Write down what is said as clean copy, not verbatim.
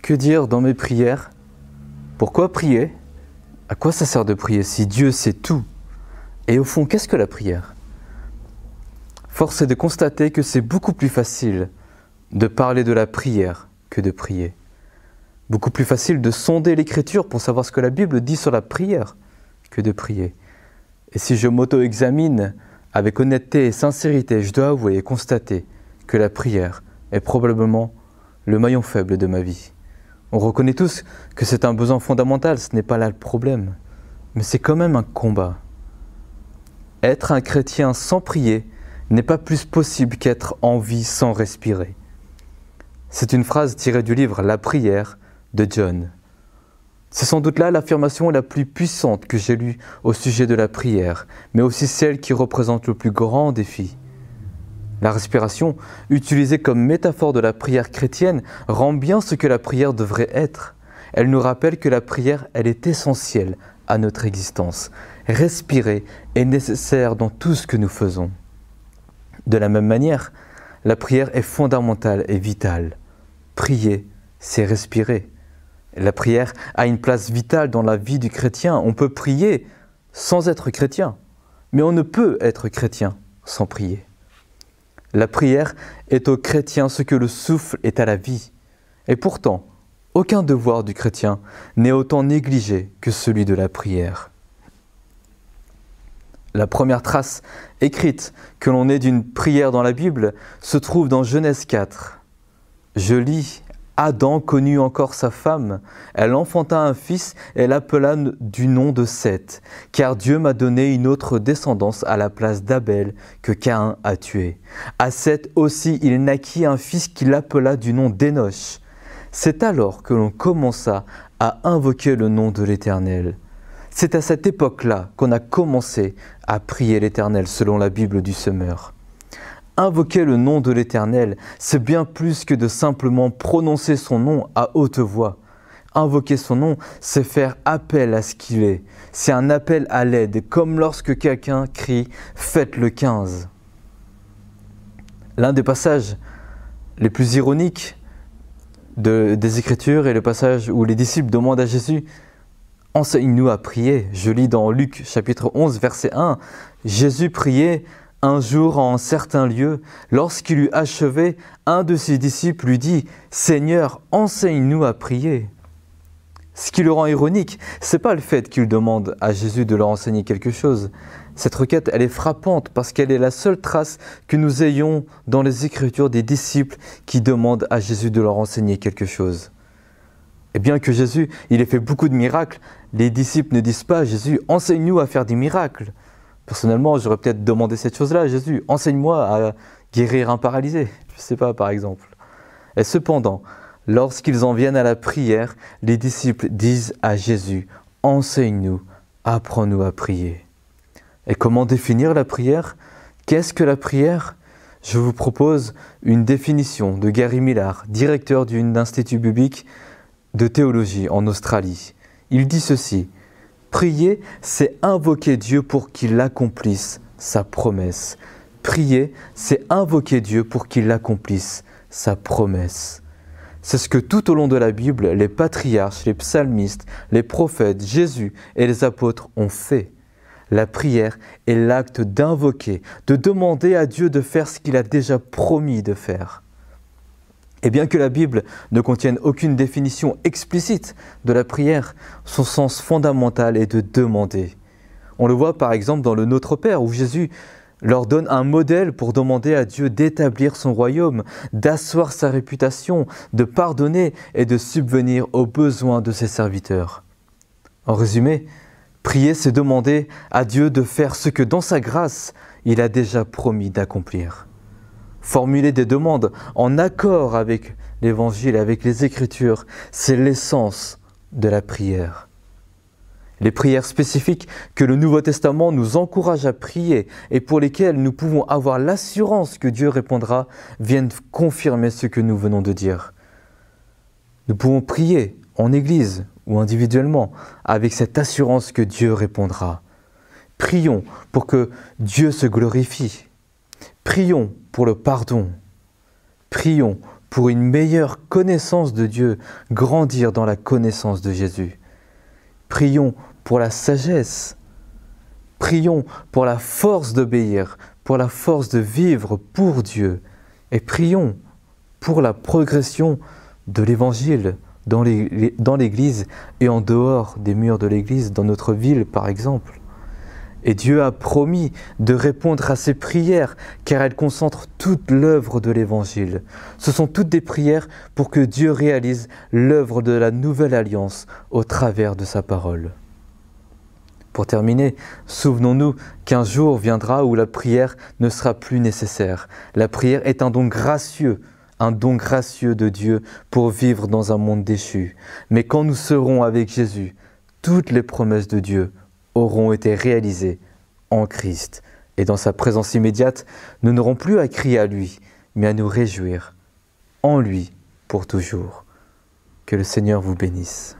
Que dire dans mes prières? Pourquoi prier? À quoi ça sert de prier si Dieu sait tout? Et au fond, qu'est-ce que la prière? Force est de constater que c'est beaucoup plus facile de parler de la prière que de prier. Beaucoup plus facile de sonder l'Écriture pour savoir ce que la Bible dit sur la prière que de prier. Et si je m'auto-examine avec honnêteté et sincérité, je dois avouer et constater que la prière est probablement le maillon faible de ma vie. On reconnaît tous que c'est un besoin fondamental, ce n'est pas là le problème, mais c'est quand même un combat. Être un chrétien sans prier n'est pas plus possible qu'être en vie sans respirer. C'est une phrase tirée du livre « La prière » de John. C'est sans doute là l'affirmation la plus puissante que j'ai lue au sujet de la prière, mais aussi celle qui représente le plus grand défi. La respiration, utilisée comme métaphore de la prière chrétienne, rend bien ce que la prière devrait être. Elle nous rappelle que la prière, elle est essentielle à notre existence. Respirer est nécessaire dans tout ce que nous faisons. De la même manière, la prière est fondamentale et vitale. Prier, c'est respirer. La prière a une place vitale dans la vie du chrétien. On peut prier sans être chrétien, mais on ne peut être chrétien sans prier. La prière est au chrétien ce que le souffle est à la vie. Et pourtant, aucun devoir du chrétien n'est autant négligé que celui de la prière. La première trace écrite que l'on ait d'une prière dans la Bible se trouve dans Genèse 4. Je lis: Adam connut encore sa femme, elle enfanta un fils et l'appela du nom de Seth, car Dieu m'a donné une autre descendance à la place d'Abel que Caïn a tué. À Seth aussi il naquit un fils qu'il appela du nom d'Énoch. C'est alors que l'on commença à invoquer le nom de l'Éternel. C'est à cette époque-là qu'on a commencé à prier l'Éternel selon la Bible du Semeur. Invoquer le nom de l'Éternel, c'est bien plus que de simplement prononcer son nom à haute voix. Invoquer son nom, c'est faire appel à ce qu'il est. C'est un appel à l'aide, comme lorsque quelqu'un crie « Faites le 15 ». L'un des passages les plus ironiques des Écritures est le passage où les disciples demandent à Jésus « Enseigne-nous à prier ». Je lis dans Luc chapitre 11, verset 1, « Jésus priait un jour en un certain lieu, lorsqu'il eut achevé, un de ses disciples lui dit « Seigneur, enseigne-nous à prier ». Ce qui le rend ironique, ce n'est pas le fait qu'il demande à Jésus de leur enseigner quelque chose. Cette requête, elle est frappante parce qu'elle est la seule trace que nous ayons dans les Écritures des disciples qui demandent à Jésus de leur enseigner quelque chose. Et bien que Jésus, il ait fait beaucoup de miracles, les disciples ne disent pas à Jésus « Enseigne-nous à faire des miracles ». Personnellement, j'aurais peut-être demandé cette chose-là à Jésus. Enseigne-moi à guérir un paralysé. Je ne sais pas, par exemple. Et cependant, lorsqu'ils en viennent à la prière, les disciples disent à Jésus, « Enseigne-nous, apprends-nous à prier ». Et comment définir la prière? Qu'est-ce que la prière? Je vous propose une définition de Gary Millar, directeur d'un institut biblique de théologie en Australie. Il dit ceci: prier, c'est invoquer Dieu pour qu'il accomplisse sa promesse. Prier, c'est invoquer Dieu pour qu'il accomplisse sa promesse. C'est ce que tout au long de la Bible, les patriarches, les psalmistes, les prophètes, Jésus et les apôtres ont fait. La prière est l'acte d'invoquer, de demander à Dieu de faire ce qu'il a déjà promis de faire. Et bien que la Bible ne contienne aucune définition explicite de la prière, son sens fondamental est de demander. On le voit par exemple dans le Notre Père, où Jésus leur donne un modèle pour demander à Dieu d'établir son royaume, d'asseoir sa réputation, de pardonner et de subvenir aux besoins de ses serviteurs. En résumé, prier, c'est demander à Dieu de faire ce que dans sa grâce, il a déjà promis d'accomplir. Formuler des demandes en accord avec l'Évangile, avec les Écritures, c'est l'essence de la prière. Les prières spécifiques que le Nouveau Testament nous encourage à prier et pour lesquelles nous pouvons avoir l'assurance que Dieu répondra viennent confirmer ce que nous venons de dire. Nous pouvons prier en Église ou individuellement avec cette assurance que Dieu répondra. Prions pour que Dieu se glorifie. Prions pour le pardon. Prions pour une meilleure connaissance de Dieu, grandir dans la connaissance de Jésus. Prions pour la sagesse. Prions pour la force d'obéir, pour la force de vivre pour Dieu. Et prions pour la progression de l'Évangile dans l'Église et en dehors des murs de l'Église, dans notre ville par exemple. Et Dieu a promis de répondre à ces prières, car elles concentrent toute l'œuvre de l'Évangile. Ce sont toutes des prières pour que Dieu réalise l'œuvre de la nouvelle alliance au travers de sa parole. Pour terminer, souvenons-nous qu'un jour viendra où la prière ne sera plus nécessaire. La prière est un don gracieux de Dieu pour vivre dans un monde déchu. Mais quand nous serons avec Jésus, toutes les promesses de Dieu auront été réalisées en Christ. Et dans sa présence immédiate, nous n'aurons plus à crier à lui, mais à nous réjouir en lui pour toujours. Que le Seigneur vous bénisse.